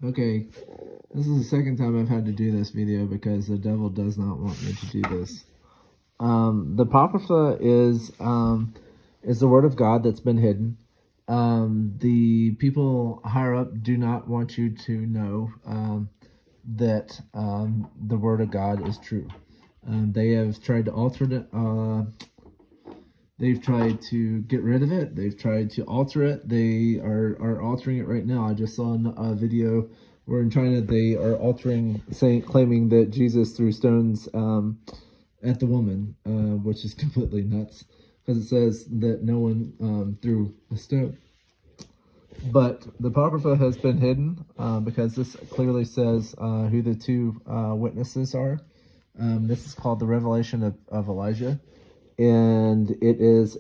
Okay, this is the second time I've had to do this video because the devil does not want me to do this. The Apocrypha is the word of God that's been hidden. The people higher up do not want you to know that the word of God is true. They have tried to alter it. They've tried to get rid of it. They've tried to alter it. They are altering it right now. I just saw a video where in China they are altering, claiming that Jesus threw stones at the woman, which is completely nuts because it says that no one threw a stone. But the Apocrypha has been hidden because this clearly says who the two witnesses are. This is called the Revelation of Elijah, and it is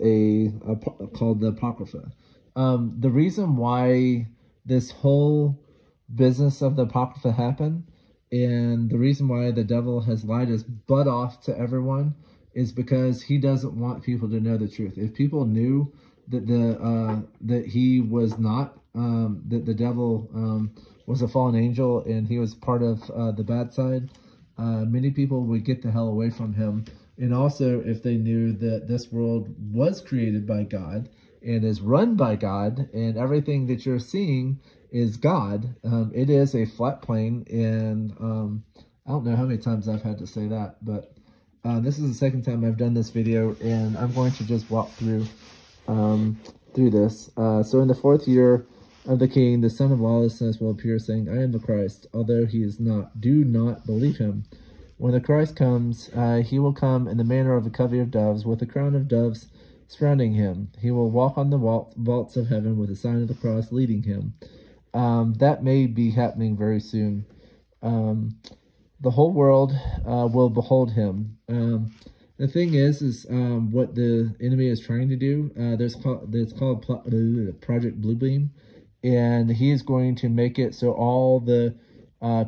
called the Apocrypha. The reason why this whole business of the Apocrypha happened, and the reason why the devil has lied his butt off to everyone, is because he doesn't want people to know the truth. If people knew that that he was not, that the devil was a fallen angel and he was part of the bad side, many people would get the hell away from him. And also, if they knew that this world was created by God and is run by God, and everything that you're seeing is God, it is a flat plane. And I don't know how many times I've had to say that, but this is the second time I've done this video, and I'm going to just walk through this. So in the 4th year of the king, the son of lawlessness will appear, saying, I am the Christ, although he is not. Do not believe him. When the Christ comes, he will come in the manner of a covey of doves, with a crown of doves surrounding him. He will walk on the vaults of heaven with a sign of the cross leading him. That may be happening very soon. The whole world will behold him. The thing is what the enemy is trying to do. It's called Project Bluebeam, and he is going to make it so all the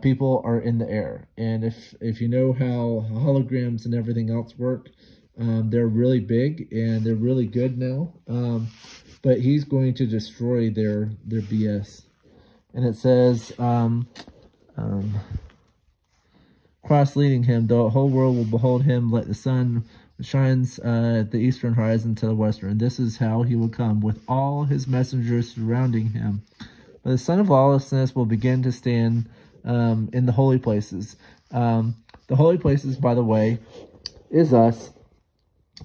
people are in the air. And if you know how holograms and everything else work, they're really big and they're really good now. But he's going to destroy their BS. And it says, cross leading him, the whole world will behold him like the sun shines at the eastern horizon to the western. This is how he will come, with all his messengers surrounding him. But the son of lawlessness will begin to stand in the holy places. The holy places, by the way, is us.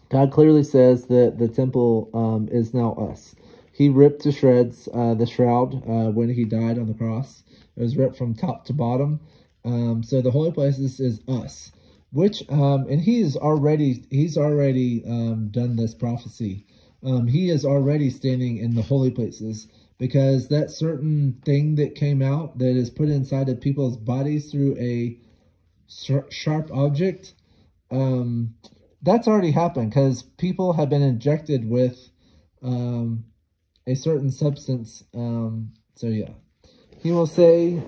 God clearly says that the temple is now us. He ripped to shreds the shroud when he died on the cross. It was ripped from top to bottom. So the holy places is us, which and he's already done this prophecy. He is already standing in the holy places, because that certain thing that came out that is put inside of people's bodies through a sharp object, that's already happened, because people have been injected with a certain substance. So yeah. He will say,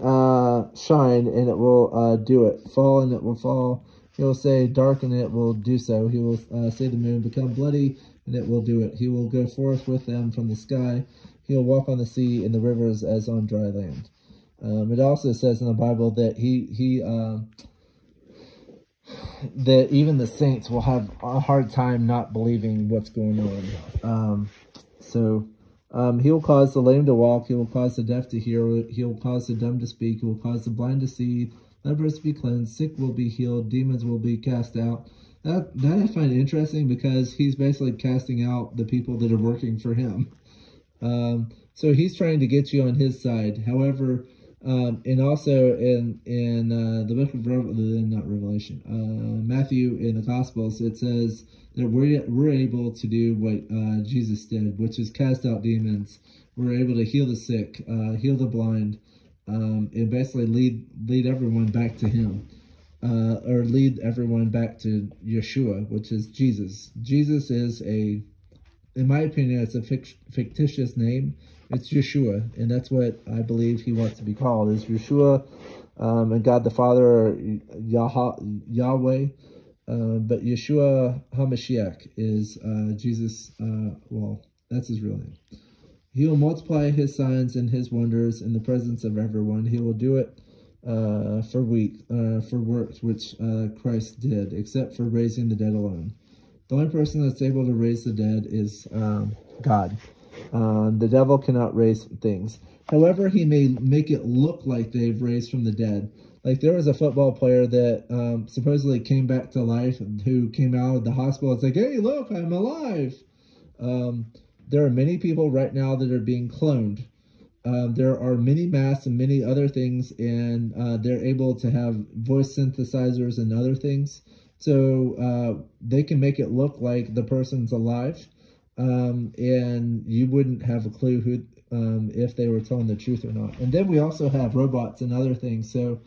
shine, and it will do it. Fall, and it will fall. He will say, darken, and it will do so. He will say the moon, become bloody, and it will do it. He will go forth with them from the sky. He will walk on the sea and the rivers as on dry land. It also says in the Bible that that even the saints will have a hard time not believing what's going on. He will cause the lame to walk. He will cause the deaf to hear. He will cause the dumb to speak. He will cause the blind to see. Lepers to be cleansed. Sick will be healed. Demons will be cast out. That I find interesting, because he's basically casting out the people that are working for him. So he's trying to get you on his side. However, and also in the book of Matthew, in the Gospels, it says that we're able to do what Jesus did, which is cast out demons. We're able to heal the sick, heal the blind, and basically lead everyone back to him, or lead everyone back to Yeshua, which is Jesus. Jesus is in my opinion, it's a fictitious name. It's Yeshua, and that's what I believe he wants to be called, is Yeshua, and God the Father, or Yahweh. But Yeshua HaMashiach is Jesus. Well, that's his real name. He will multiply his signs and his wonders in the presence of everyone. He will do it for works which Christ did, except for raising the dead alone. The only person that's able to raise the dead is God. The devil cannot raise things. However, he may make it look like they've raised from the dead. Like there was a football player that supposedly came back to life, who came out of the hospital. It's like, hey, look, I'm alive. There are many people right now that are being cloned. There are many masks and many other things, and they're able to have voice synthesizers and other things. So they can make it look like the person's alive, and you wouldn't have a clue who if they were telling the truth or not. And then we also have robots and other things. So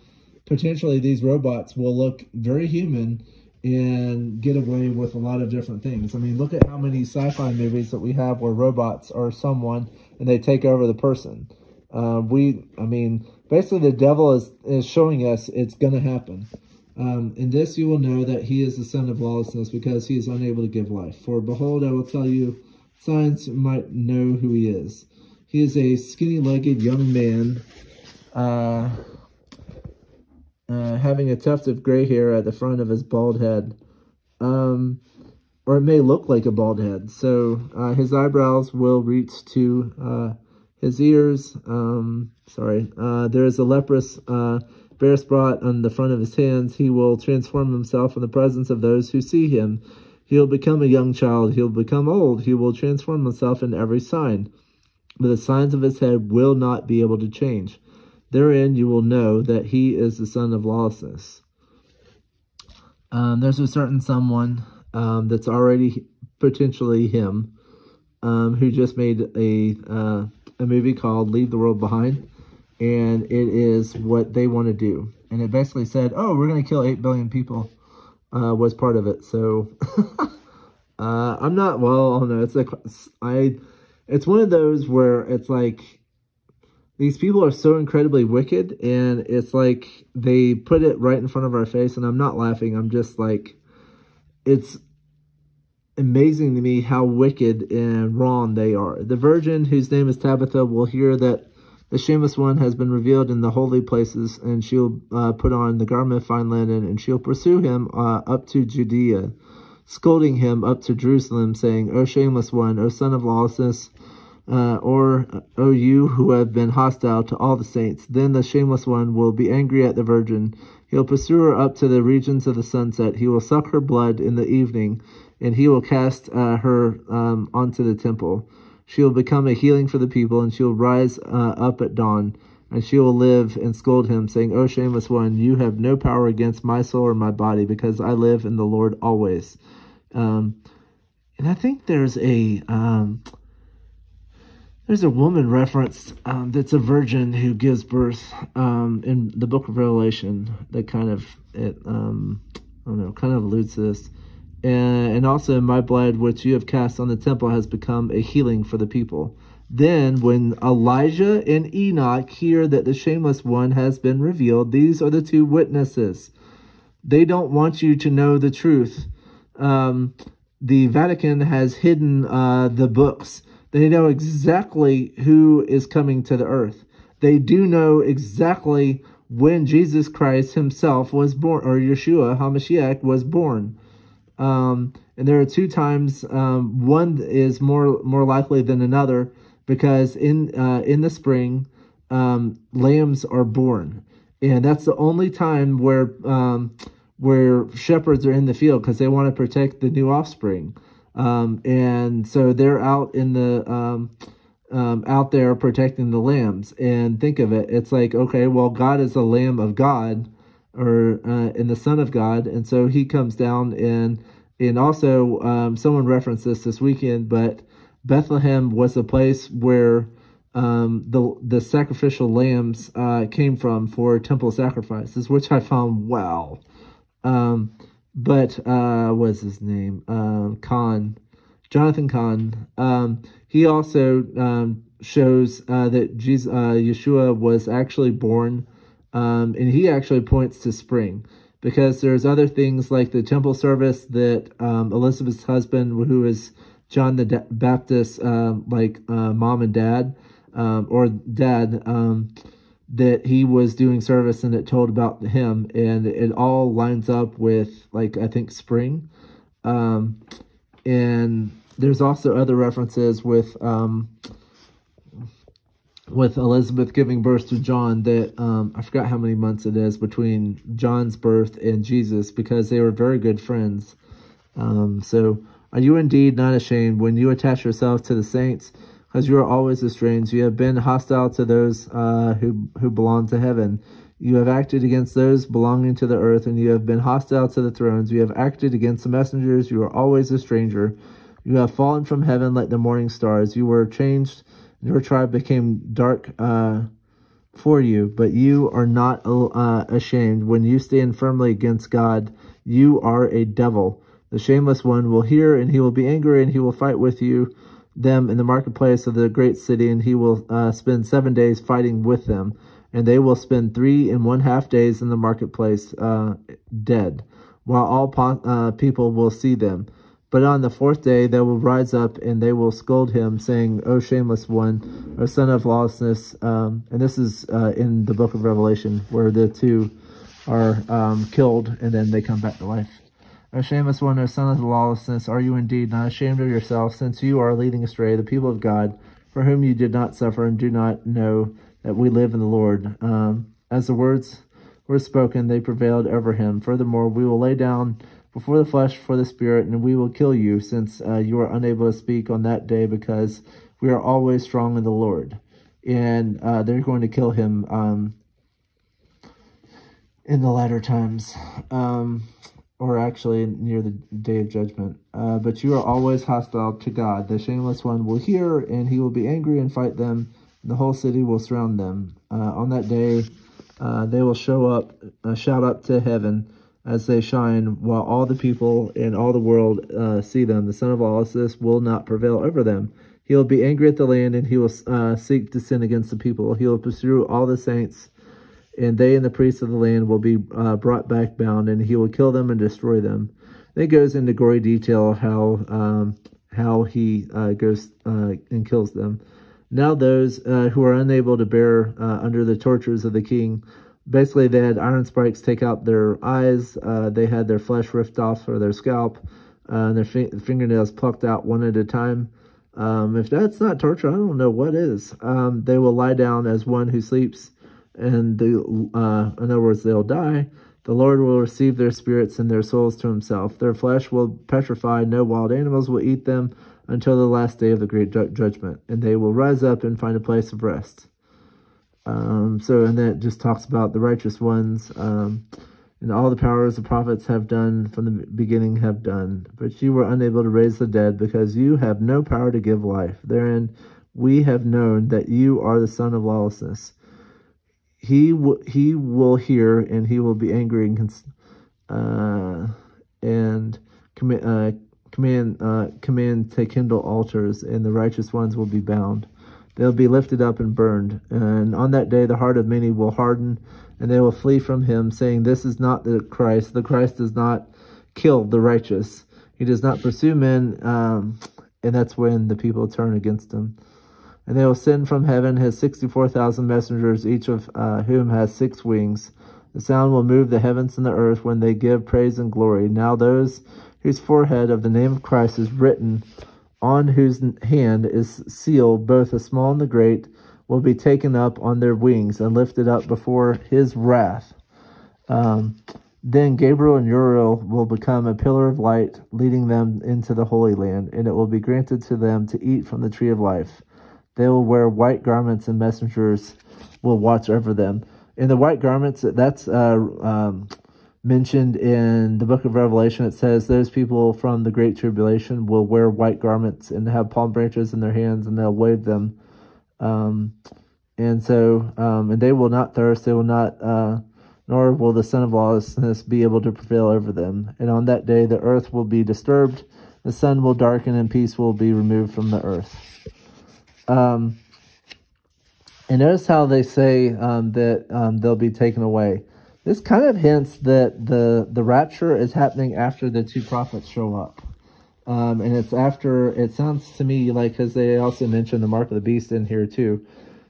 potentially these robots will look very human and get away with a lot of different things. I mean, look at how many sci-fi movies that we have where robots are someone and they take over the person. Basically the devil is showing us it's going to happen. In this you will know that he is the son of lawlessness, because he is unable to give life. For behold, I will tell you signs, you might know who he is. He is a skinny-legged young man, having a tuft of gray hair at the front of his bald head. Or it may look like a bald head. So his eyebrows will reach to his ears. There is a leprous bare spot on the front of his hands. He will transform himself in the presence of those who see him. He will become a young child. He will become old. He will transform himself in every sign. But the signs of his head will not be able to change. Therein you will know that he is the son of lawlessness. There's a certain someone that's already potentially him, who just made a movie called Leave the World Behind. And it is what they want to do. And it basically said, oh, we're going to kill 8 billion people, was part of it. So, I'm not, well, I don't know. It's like, it's one of those where it's like, these people are so incredibly wicked, and it's like, they put it right in front of our face, and I'm not laughing. I'm just like, it's amazing to me how wicked and wrong they are. The virgin, whose name is Tabitha, will hear that the shameless one has been revealed in the holy places, and she'll put on the garment of fine linen, and she'll pursue him up to Judea, scolding him up to Jerusalem, saying, O shameless one, O son of lawlessness, or O you who have been hostile to all the saints. Then the shameless one will be angry at the virgin. He'll pursue her up to the regions of the sunset. He will suck her blood in the evening, and he will cast her onto the temple. She will become a healing for the people, and she will rise up at dawn, and she will live and scold him, saying, O shameless one, you have no power against my soul or my body, because I live in the Lord always. And I think there's a woman referenced that's a virgin who gives birth in the book of Revelation that kind of, kind of alludes to this. And also, my blood, which you have cast on the temple, has become a healing for the people. Then, when Elijah and Enoch hear that the shameless one has been revealed, these are the 2 witnesses. They don't want you to know the truth. The Vatican has hidden the books. They know exactly who is coming to the earth. They do know exactly when Jesus Christ himself was born, or Yeshua HaMashiach was born. And there are 2 times, one is more likely than another, because in the spring, lambs are born. And that's the only time where shepherds are in the field, because they want to protect the new offspring. And so they're out in the, out there protecting the lambs. And think of it, it's like, okay, well, God is the Lamb of God, or in the Son of God, and so he comes down. And also someone referenced this weekend, but Bethlehem was a place where the sacrificial lambs came from for temple sacrifices, which I found wow. But what's his name? Jonathan Kahn. He also shows that Yeshua was actually born, and he actually points to spring, because there's other things like the temple service that Elizabeth's husband, who is John the Baptist, mom and dad, or dad, that he was doing service and it told about him, and it all lines up with, like, I think spring. And there's also other references with Elizabeth giving birth to John that I forgot how many months it is between John's birth and Jesus, because they were very good friends. So are you indeed not ashamed when you attach yourself to the saints, because you are always estranged? You have been hostile to those who belong to heaven. You have acted against those belonging to the earth, and you have been hostile to the thrones. You have acted against the messengers. You are always a stranger. You have fallen from heaven like the morning stars. You were changed. Your tribe became dark for you, but you are not ashamed. When you stand firmly against God, you are a devil. The shameless one will hear, and he will be angry, and he will fight with them in the marketplace of the great city, and he will spend 7 days fighting with them. And they will spend 3½ days in the marketplace dead, while all people will see them. But on the 4th day they will rise up, and they will scold him, saying, O shameless one, O son of lawlessness. And this is in the book of Revelation, where the two are killed, and then they come back to life. O shameless one, O son of lawlessness, are you indeed not ashamed of yourself, since you are leading astray the people of God, for whom you did not suffer, and do not know that we live in the Lord? As the words were spoken, they prevailed over him. Furthermore, we will lay down before the flesh for the spirit, and we will kill you, since you are unable to speak on that day, because we are always strong in the Lord. And they're going to kill him in the latter times, or actually near the day of judgment. But you are always hostile to God. The shameless one will hear, and he will be angry and fight them. The whole city will surround them. On that day, they will shout up to heaven as they shine, while all the people in all the world see them. The son of lawlessness will not prevail over them. He will be angry at the land, and he will seek to sin against the people. He will pursue all the saints, and they and the priests of the land will be brought back bound, and he will kill them and destroy them. Then it goes into gory detail how he goes and kills them. Now those who are unable to bear under the tortures of the king, basically they had iron spikes take out their eyes, they had their flesh ripped off or their scalp, and their fingernails plucked out one at a time. If that's not torture, I don't know what is. They will lie down as one who sleeps, and in other words, they'll die. The Lord will receive their spirits and their souls to himself. Their flesh will petrify, no wild animals will eat them until the last day of the great judgment, and they will rise up and find a place of rest. And then it just talks about the righteous ones, and all the powers the prophets have done from the beginning have done. But you were unable to raise the dead, because you have no power to give life. Therein we have known that you are the son of lawlessness. He will hear, and he will be angry and command to kindle altars, and the righteous ones will be bound. They'll be lifted up and burned. And on that day, the heart of many will harden, and they will flee from him, saying, this is not the Christ. The Christ does not kill the righteous. He does not pursue men. And that's when the people turn against him. And they will send from heaven his 64,000 messengers, each of whom has 6 wings. The sound will move the heavens and the earth when they give praise and glory. Now those whose forehead of the name of Christ is written, on whose hand is sealed both the small and the great, will be taken up on their wings and lifted up before his wrath. Then Gabriel and Uriel will become a pillar of light, leading them into the Holy Land, and it will be granted to them to eat from the tree of life. They will wear white garments, and messengers will watch over them. In the white garments, that's mentioned in the book of Revelation. It says those people from the Great Tribulation will wear white garments and have palm branches in their hands, and they'll wave them. And they will not thirst, they will not, nor will the son of lawlessness be able to prevail over them. And on that day the earth will be disturbed, the sun will darken, and peace will be removed from the earth. And notice how they say that they'll be taken away. This kind of hints that the rapture is happening after the 2 prophets show up. And it's after, it sounds to me like, because they also mentioned the mark of the beast in here too.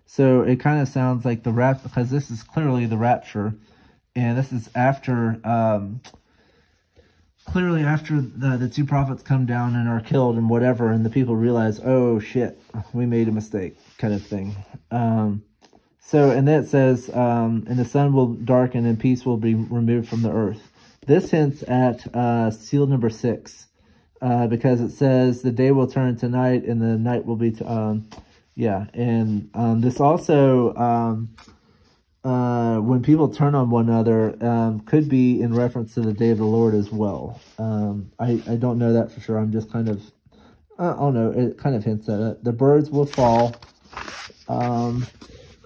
So it kind of sounds like the rapture, because this is clearly the rapture. And this is after, clearly after the two prophets come down and are killed and whatever, and the people realize, oh shit, we made a mistake, kind of thing. So, and then it says, and the sun will darken and peace will be removed from the earth. This hints at seal number 6, because it says the day will turn to night and the night will be, this also, when people turn on one another, could be in reference to the day of the Lord as well. I don't know that for sure. I'm just kind of, I don't know, it kind of hints at it. The birds will fall on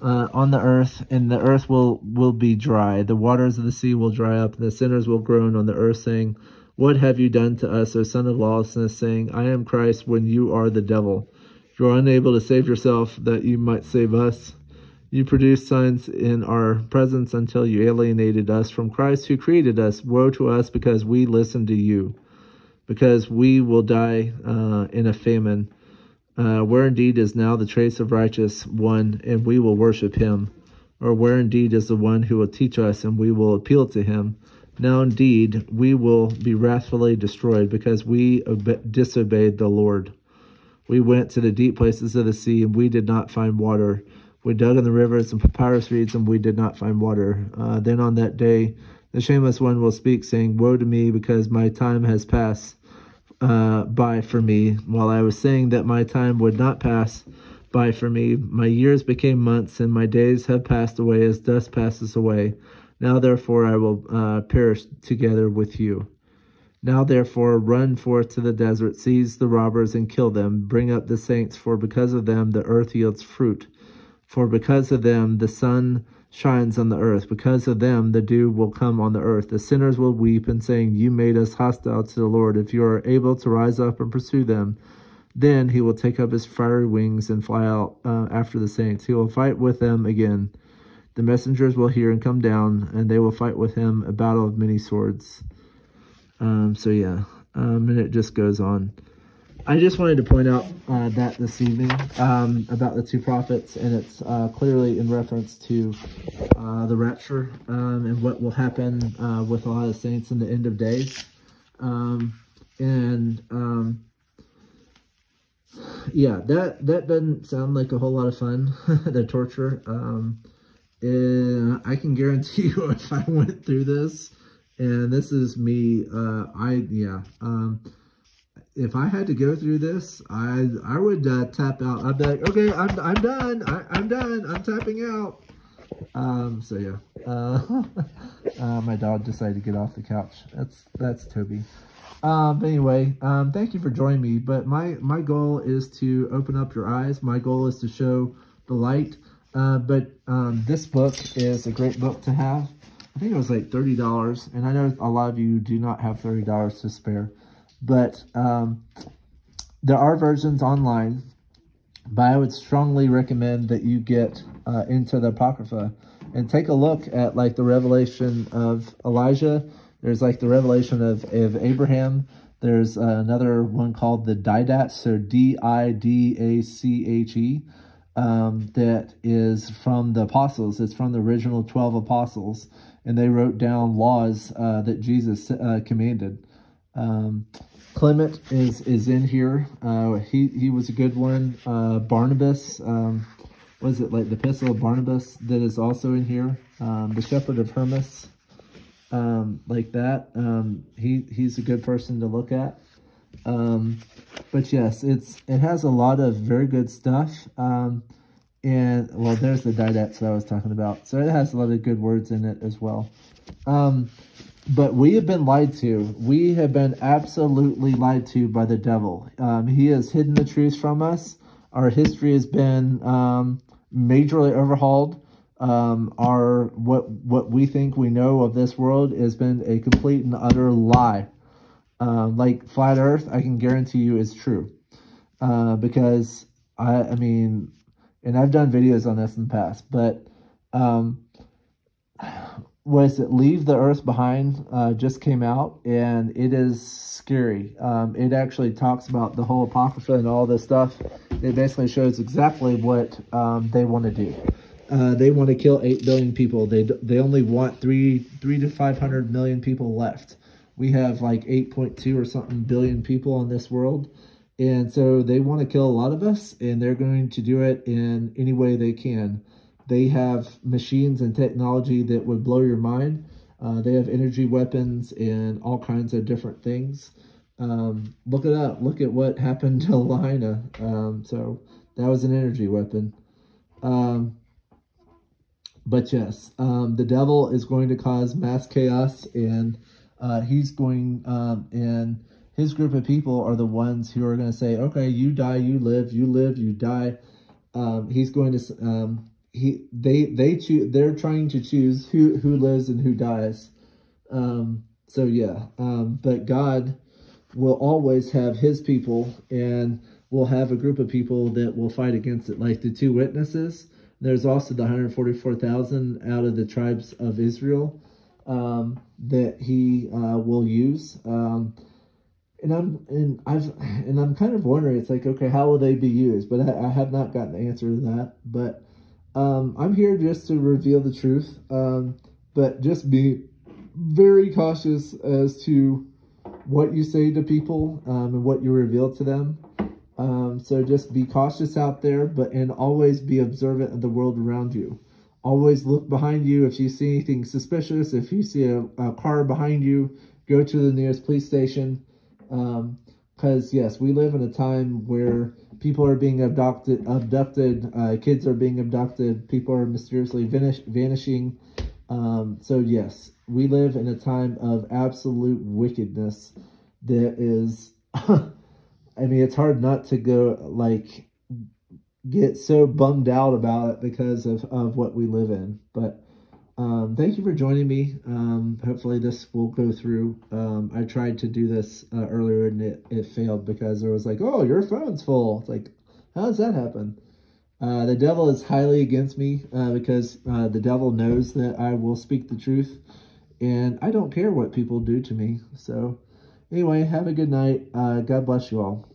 the earth, and the earth will be dry. The waters of the sea will dry up, and the sinners will groan on the earth, saying, what have you done to us, O son of lawlessness, saying, I am Christ, when you are the devil. You are unable to save yourself, that you might save us. You produced signs in our presence until you alienated us from Christ who created us. Woe to us, because we listened to you, because we will die in a famine. Where indeed is now the trace of righteous one, and we will worship him? Or where indeed is the one who will teach us, and we will appeal to him? Now indeed we will be wrathfully destroyed, because we disobeyed the Lord. We went to the deep places of the sea, and we did not find water. We dug in the rivers and papyrus reeds, and we did not find water. Then on that day, the shameless one will speak, saying, woe to me, because my time has passed by for me. While I was saying that my time would not pass by for me, my years became months, and my days have passed away as dust passes away. Now therefore I will perish together with you. Now therefore run forth to the desert, seize the robbers and kill them, bring up the saints, for because of them the earth yields fruit. For because of them the sun shines on the earth. Because of them the dew will come on the earth. The sinners will weep and saying, you made us hostile to the Lord. If you are able to rise up and pursue them, then he will take up his fiery wings and fly out after the saints. He will fight with them again. The messengers will hear and come down, and they will fight with him a battle of many swords. And it just goes on. I just wanted to point out that this evening about the two prophets, and it's clearly in reference to the rapture and what will happen with a lot of saints in the end of days. That doesn't sound like a whole lot of fun, the torture. I can guarantee you if I went through this, and this is me, if I had to go through this, I would tap out. I'd be like, okay, I'm done. I'm done. I'm tapping out. My dog decided to get off the couch. That's Toby. But anyway, thank you for joining me. But my goal is to open up your eyes. My goal is to show the light. This book is a great book to have. I think it was like $30, and I know a lot of you do not have $30 to spare. But there are versions online, but I would strongly recommend that you get into the Apocrypha and take a look at like the revelation of Elijah. There's like the revelation of Abraham. There's another one called the Didache, so D-I-D-A-C-H-E, that is from the apostles. It's from the original 12 apostles, and they wrote down laws that Jesus commanded. Clement is in here. He was a good one. Barnabas, was it like the Epistle of Barnabas that is also in here? The Shepherd of Hermas, like that. He's a good person to look at. But yes, it has a lot of very good stuff. And well, there's the Didache that I was talking about. So it has a lot of good words in it as well. But we have been lied to. We have been absolutely lied to by the devil. He has hidden the truth from us. Our history has been majorly overhauled. What we think we know of this world has been a complete and utter lie. Like flat Earth, I can guarantee you is true. Because I mean, and I've done videos on this in the past, but was it Leave the Earth Behind, just came out, and it is scary. It actually talks about the whole Apocrypha and all this stuff. It basically shows exactly what they want to do. They want to kill 8 billion people. They only want 3 to 500 million people left. We have like 8.2 or something billion people in this world. And so they want to kill a lot of us, and they're going to do it in any way they can. They have machines and technology that would blow your mind. They have energy weapons and all kinds of different things. Look it up. Look at what happened to Lahaina. So that was an energy weapon. But yes, the devil is going to cause mass chaos, and he's going, and his group of people are the ones who are going to say, okay, you die, you live, you die. He's going to, they're trying to choose who lives and who dies. So yeah, but God will always have his people, and will have a group of people that will fight against it, like the 2 witnesses. There's also the 144,000 out of the tribes of Israel that he will use. And I'm kind of wondering, it's like, okay, how will they be used? But I have not gotten the answer to that. But I'm here just to reveal the truth. But just be very cautious as to what you say to people and what you reveal to them. So just be cautious out there, and always be observant of the world around you. Always look behind you if you see anything suspicious. If you see a car behind you, go to the nearest police station. Because yes, we live in a time where people are being abducted, kids are being abducted, people are mysteriously vanishing. So yes, we live in a time of absolute wickedness that is, I mean, it's hard not to go, like, get so bummed out about it because of what we live in. But thank you for joining me. Hopefully this will go through. I tried to do this earlier, and it failed because there was like, oh, your phone's full. It's like, how does that happen? The devil is highly against me because the devil knows that I will speak the truth, and I don't care what people do to me. So anyway, have a good night. God bless you all.